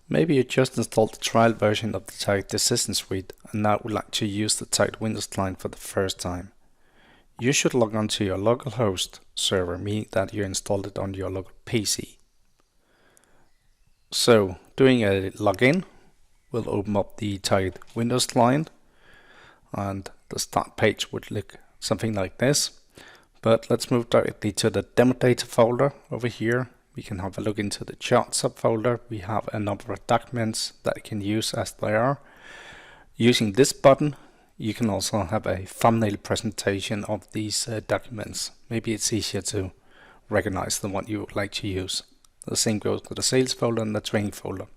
Maybe you just installed the trial version of the TARGIT Decision Suite and now would like to use the TARGIT Windows client for the first time. You should log on to your local host server, meaning that you installed it on your local PC. So, doing a login will open up the TARGIT Windows client, and the start page would look something like this. But let's move directly to the demo data folder over here. We can have a look into the chart subfolder. We have a number of documents that you can use as they are. Using this button, you can also have a thumbnail presentation of these documents. Maybe it's easier to recognize the one you would like to use. The same goes to the sales folder and the training folder.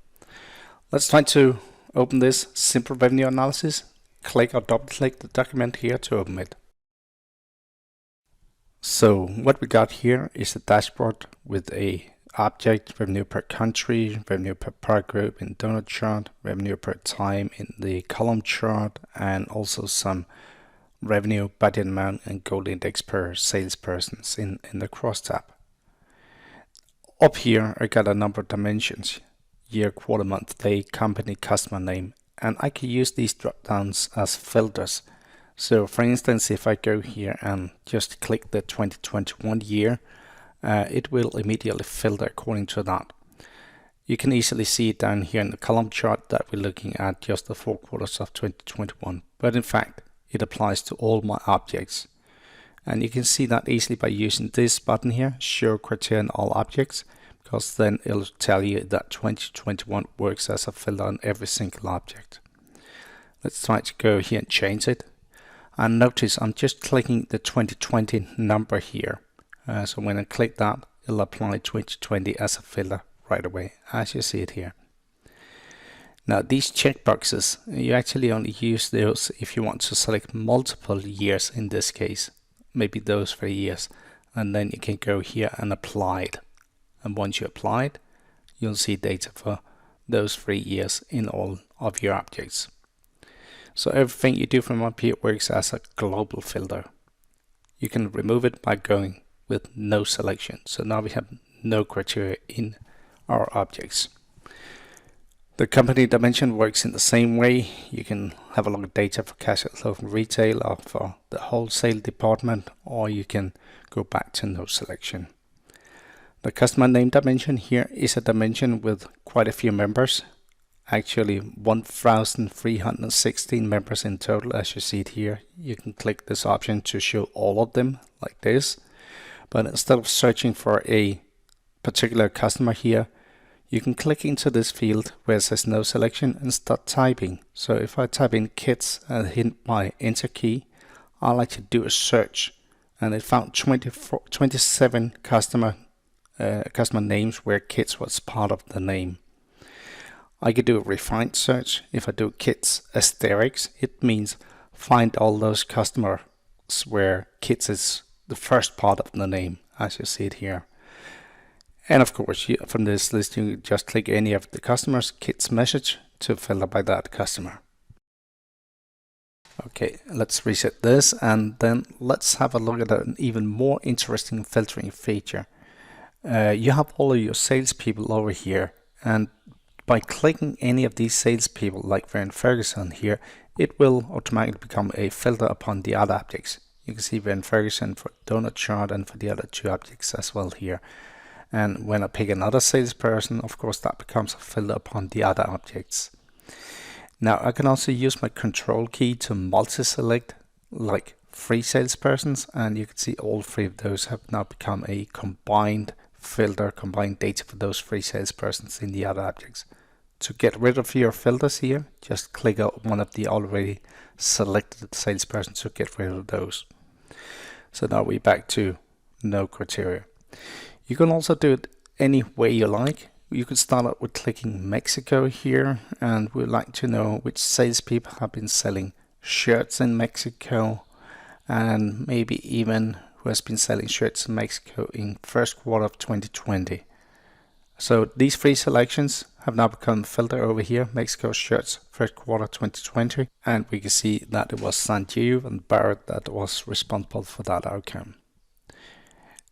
Let's try to open this simple revenue analysis. Click or double click the document here to open it. So what we got here is a dashboard with a object, revenue per country, revenue per product group in donut chart, revenue per time in the column chart, and also some revenue, budget amount, and goal index per salespersons in the cross tab. Up here I got a number of dimensions: year, quarter, month, day, company, customer name, and I can use these drop downs as filters. So for instance, if I go here and just click the 2021 year, it will immediately filter according to that. You can easily see it down here in the column chart that we're looking at just the 4 quarters of 2021. But in fact, it applies to all my objects. And you can see that easily by using this button here, show criteria in all objects, because then it'll tell you that 2021 works as a filter on every single object. Let's try to go here and change it. And notice I'm just clicking the 2020 number here. So when I click that, it'll apply 2020 as a filter right away, as you see it here. Now these checkboxes, you actually only use those if you want to select multiple years in this case, maybe those 3 years, and then you can go here and apply it. And once you apply it, you'll see data for those 3 years in all of your objects. So everything you do from up here works as a global filter. You can remove it by going with no selection. So now we have no criteria in our objects. The company dimension works in the same way. You can have a look at data for casual clothing retail or for the wholesale department, or you can go back to no selection. The customer name dimension here is a dimension with quite a few members. Actually 1,316 members in total, as you see it here. You can click this option to show all of them like this. But instead of searching for a particular customer here, you can click into this field where it says no selection and start typing. So if I type in kids and hit my enter key, I like to do a search, and it found 27 customer names where kids was part of the name. I could do a refined search. If I do kids asterisk, it means find all those customers where kids is the first part of the name, as you see it here. And of course, from this list, you just click any of the customers, kids message, to filter by that customer. Okay, let's reset this, and then let's have a look at an even more interesting filtering feature. You have all of your salespeople over here, and by clicking any of these salespeople, like Vern Ferguson here, it will automatically become a filter upon the other objects. You can see Vern Ferguson for donut chart and for the other 2 objects as well here. And when I pick another salesperson, of course, that becomes a filter upon the other objects. Now I can also use my control key to multi-select like 3 salespersons, and you can see all 3 of those have now become a combined filter, combined data for those 3 salespersons in the other objects. To get rid of your filters here, just click on one of the already selected salespersons to get rid of those. So now we're back to no criteria. You can also do it any way you like. You could start out with clicking Mexico here, and we'd like to know which salespeople have been selling shirts in Mexico, and maybe even who has been selling shirts in Mexico in first quarter of 2020. So these 3 selections have now become filter over here, Mexico shirts, first quarter 2020, and we can see that it was Sanjeev and Barrett that was responsible for that outcome.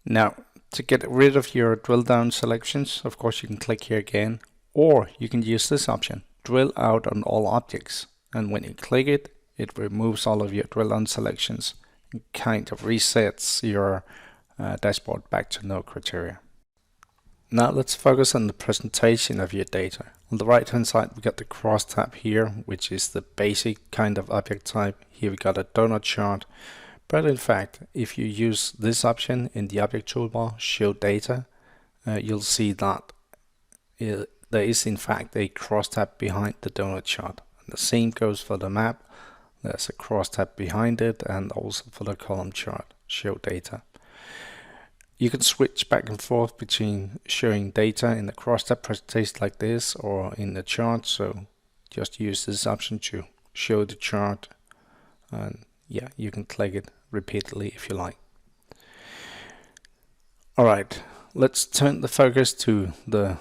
Now, to get rid of your drill down selections, of course you can click here again, Or you can use this option, drill out on all objects. And when you click it, it removes all of your drill on selections and kind of resets your dashboard back to no criteria. Now let's focus on the presentation of your data. On the right hand side we got the cross tab here, which is the basic kind of object type. Here we got a donut chart, but in fact if you use this option in the object toolbar, show data, you'll see that there is in fact a cross tab behind the donut chart. And the same goes for the map. There's a cross tab behind it, and also for the column chart, show data. You can switch back and forth between showing data in the cross-tab presentation like this or in the chart, so just use this option to show the chart, and yeah, you can click it repeatedly if you like. Alright, let's turn the focus to the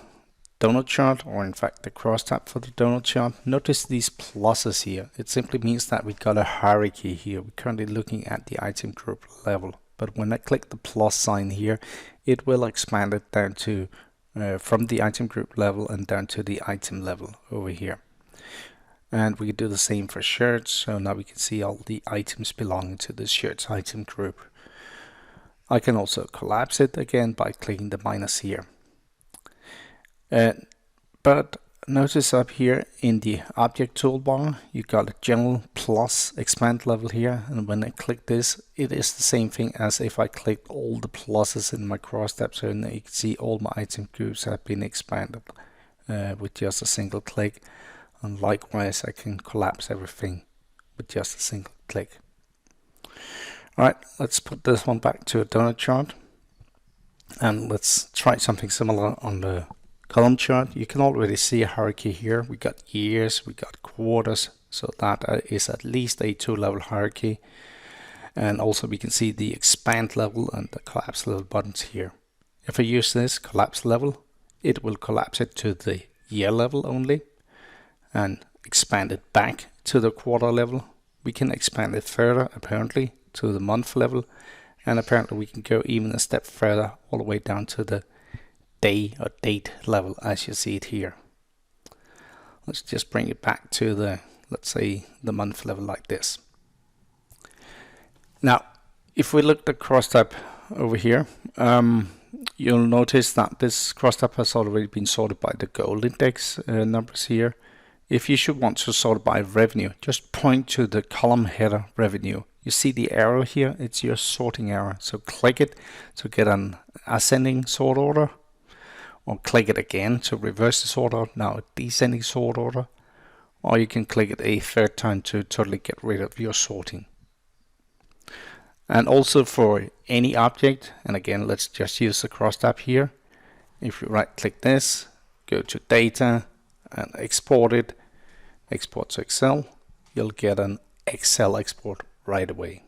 donut chart, or in fact the cross-tab for the donut chart. Notice these pluses here. It simply means that we got a hierarchy here. We're currently looking at the item group level. But when I click the plus sign here, it will expand it down to from the item group level and down to the item level over here. And we can do the same for shirts. So now we can see all the items belonging to the shirts item group. I can also collapse it again by clicking the minus here. But notice up here in the object toolbar, you got a general plus expand level here, and when I click this, it is the same thing as if I clicked all the pluses in my cross tab. So now you can see all my item groups have been expanded with just a single click, and likewise I can collapse everything with just a single click. Alright, let's put this one back to a donut chart, and let's try something similar on the column chart. You can already see a hierarchy here. We got years, we got quarters, so that is at least a 2-level hierarchy. And also we can see the expand level and the collapse level buttons here. If I use this collapse level, it will collapse it to the year level only and expand it back to the quarter level. We can expand it further apparently to the month level, and apparently we can go even a step further all the way down to the day or date level, as you see it here. Let's just bring it back to the, let's say, the month level like this. Now if we look at crosstab over here, you'll notice that this crosstab has already been sorted by the goal index numbers here. If you should want to sort by revenue, just point to the column header revenue. You see the arrow here, it's your sorting arrow, so click it to get an ascending sort order, or click it again to reverse the sort order, now a descending sort order, or you can click it a third time to totally get rid of your sorting. And also for any object, and again let's just use the cross tab here, if you right click this, go to data and export it, export to Excel, you'll get an Excel export right away.